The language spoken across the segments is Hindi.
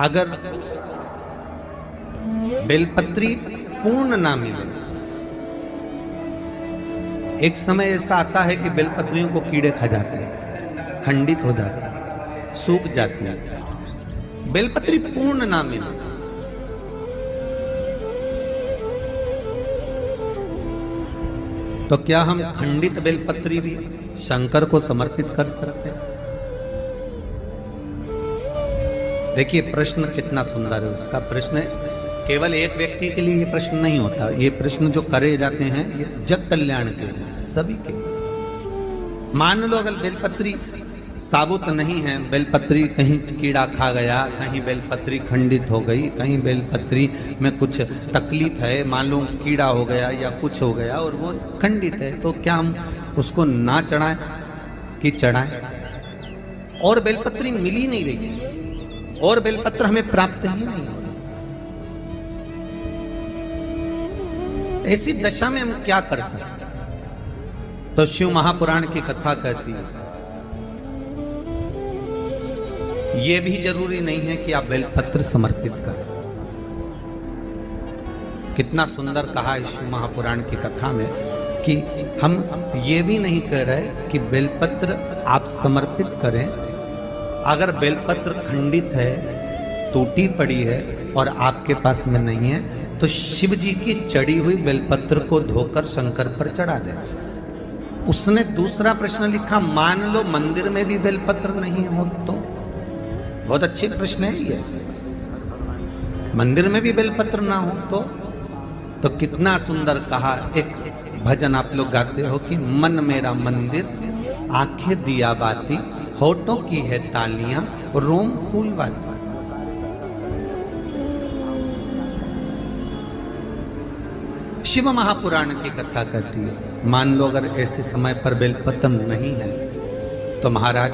अगर बेलपत्री पूर्ण ना मिले, एक समय ऐसा आता है कि बेलपत्रियों को कीड़े खा जाते हैं, खंडित हो जाती है, सूख जाती है। बेलपत्री पूर्ण ना मिले तो क्या हम खंडित बेलपत्री भी शंकर को समर्पित कर सकते हैं? देखिए प्रश्न कितना सुंदर है। उसका प्रश्न केवल एक व्यक्ति के लिए ये प्रश्न नहीं होता, ये प्रश्न जो करे जाते हैं ये जग कल्याण के लिए, सभी के लिए। मान लो अगर बेलपत्री साबुत नहीं है, बेलपत्री कहीं कीड़ा खा गया, कहीं बेलपत्री खंडित हो गई, कहीं बेलपत्री में कुछ तकलीफ है, मान लो कीड़ा हो गया या कुछ हो गया और वो खंडित है, तो क्या हम उसको ना चढ़ाएं कि चढ़ाएं? और बेलपत्री मिल ही नहीं रही है और बेलपत्र हमें प्राप्त ही नहीं हो, ऐसी दशा में हम क्या कर सकते? तो शिव महापुराण की कथा कहती है यह भी जरूरी नहीं है कि आप बेलपत्र समर्पित करें। कितना सुंदर कहा है शिव महापुराण की कथा में कि हम ये भी नहीं कह रहे कि बेलपत्र आप समर्पित करें। अगर बेलपत्र खंडित है, टूटी पड़ी है और आपके पास में नहीं है तो शिव जी की चढ़ी हुई बेलपत्र को धोकर शंकर पर चढ़ा दे। उसने दूसरा प्रश्न लिखा, मान लो मंदिर में भी बेलपत्र नहीं हो तो? बहुत अच्छे प्रश्न है ये। मंदिर में भी बेलपत्र ना हो तो कितना सुंदर कहा। एक भजन आप लोग गाते हो कि मन मेरा मंदिर, आंखें दिया बाती, होठों की है तालियां, रोम फूल बाती। शिव महापुराण की कथा कहती है मान लो अगर ऐसे समय पर बेलपत्र नहीं है तो महाराज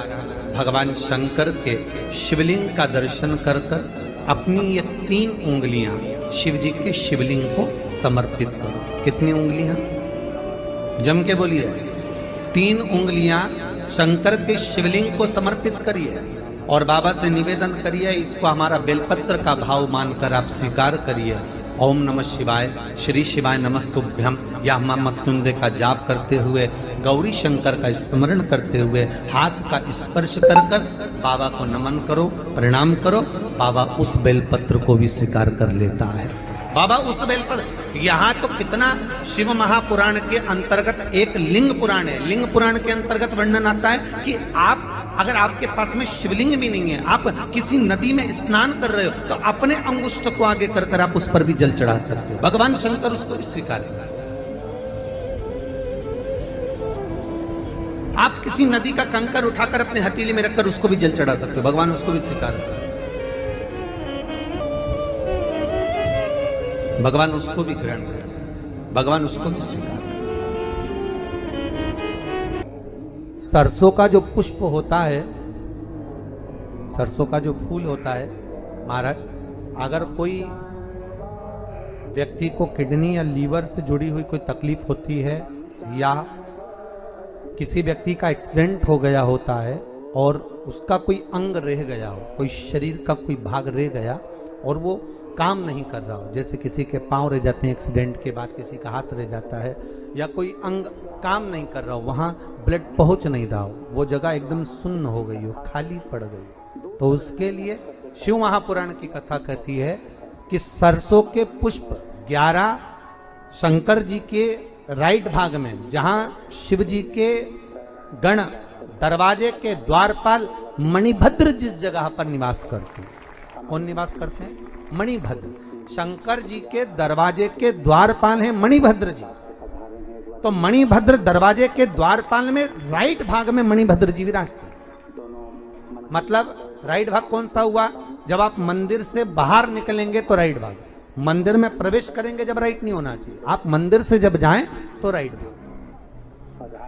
भगवान शंकर के शिवलिंग का दर्शन कर कर अपनी ये 3 उंगलियां शिव जी के शिवलिंग को समर्पित करो। कितनी उंगलियां? जम के बोलिए। 3 उंगलियां शंकर के शिवलिंग को समर्पित करिए और बाबा से निवेदन करिए, इसको हमारा बेलपत्र का भाव मानकर आप स्वीकार करिए। ओम नमः शिवाय, श्री शिवाय नमस्तुभ्यम या मृत्युंजय का जाप करते हुए, गौरी शंकर का स्मरण करते हुए हाथ का स्पर्श कर कर बाबा को नमन करो, प्रणाम करो। बाबा उस बेलपत्र को भी स्वीकार कर लेता है। बाबा उस बेलपत्र, यहाँ तो कितना शिव महापुराण के अंतर्गत एक लिंग पुराण है। लिंग पुराण के अंतर्गत वर्णन आता है कि आप अगर आपके पास में शिवलिंग भी नहीं है, आप किसी नदी में स्नान कर रहे हो तो अपने अंगुष्ठ को आगे कर कर आप उस पर भी जल चढ़ा सकते हो। भगवान शंकर उसको स्वीकार कर। आप किसी नदी का कंकर उठाकर अपने हथेली में रखकर उसको भी जल चढ़ा सकते हो, भगवान उसको भी स्वीकार कर। भगवान उसको भी ग्रहण कर, भगवान उसको भी स्वीकार कर। सरसों का जो पुष्प होता है, सरसों का जो फूल होता है महाराज, अगर कोई व्यक्ति को किडनी या लीवर से जुड़ी हुई कोई तकलीफ होती है या किसी व्यक्ति का एक्सीडेंट हो गया होता है और उसका कोई अंग रह गया हो, कोई शरीर का कोई भाग रह गया और वो काम नहीं कर रहा हो, जैसे किसी के पांव रह जाते हैं एक्सीडेंट के बाद, किसी का हाथ रह जाता है या कोई अंग काम नहीं कर रहा हो, वहां ब्लड पहुंच नहीं रहा हो, वो जगह एकदम सुन्न हो गई हो, खाली पड़ गई हो, तो उसके लिए शिव महापुराण की कथा कहती है कि सरसों के पुष्प 11 शंकर जी के राइट भाग में, जहां शिव जी के गण दरवाजे के द्वारपाल मणिभद्र जिस जगह पर निवास करते हैं, कौन निवास करते हैं? मणिभद्र। शंकर जी के दरवाजे के द्वारपाल हैं मणिभद्र जी। तो मणिभद्र दरवाजे के द्वारपाल में राइट भाग में मणिभद्र जी विराजते हैं। मतलब राइट भाग कौन सा हुआ? जब आप मंदिर से बाहर निकलेंगे तो राइट भाग, मंदिर में प्रवेश करेंगे जब राइट नहीं होना चाहिए, आप मंदिर से जब जाएं तो राइट भाग।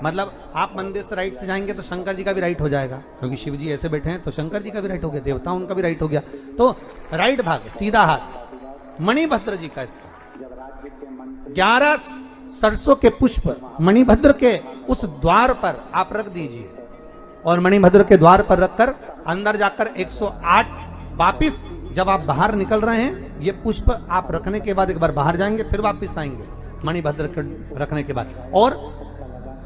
मतलब आप मंदिर से राइट से जाएंगे तो शंकर जी का भी राइट हो जाएगा, क्योंकि शिव जी ऐसे बैठे हैं तो शंकर जी का भी राइट हो गया, देवता उनका भी राइट हो गया, तो राइट भाग सीधा हाथ मणिभद्र जी का स्थान। 11 सरसों के पुष्प मणिभद्र के उस द्वार पर आप रख दीजिए और मणिभद्र के द्वार पर रखकर अंदर जाकर 108 वापिस जब आप बाहर निकल रहे हैं, ये पुष्प आप रखने के बाद एक बार बाहर जाएंगे, फिर वापस आएंगे मणिभद्र के रखने के बाद, और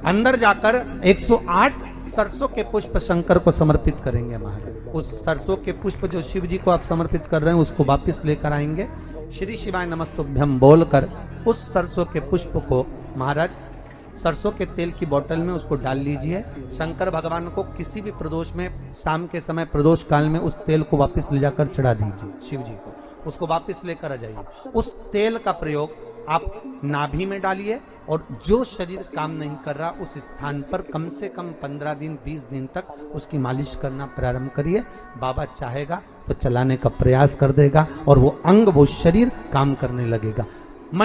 अंदर जाकर 108 सरसों के पुष्प शंकर को समर्पित करेंगे महाराज। उस सरसों के पुष्प जो शिव जी को आप समर्पित कर रहे हैं उसको वापस लेकर आएंगे, श्री शिवाय नमस्तुभ्यम बोलकर उस सरसों के पुष्प को महाराज सरसों के तेल की बोतल में उसको डाल लीजिए। शंकर भगवान को किसी भी प्रदोष में, शाम के समय प्रदोष काल में उस तेल को वापस ले जाकर चढ़ा दीजिए शिव जी को, उसको वापस लेकर आ जाइए। उस तेल का प्रयोग आप नाभि में डालिए और जो शरीर काम नहीं कर रहा उस स्थान पर कम से कम 15 दिन 20 दिन तक उसकी मालिश करना प्रारंभ करिए। बाबा चाहेगा तो चलाने का प्रयास कर देगा और वो अंग, वो शरीर काम करने लगेगा।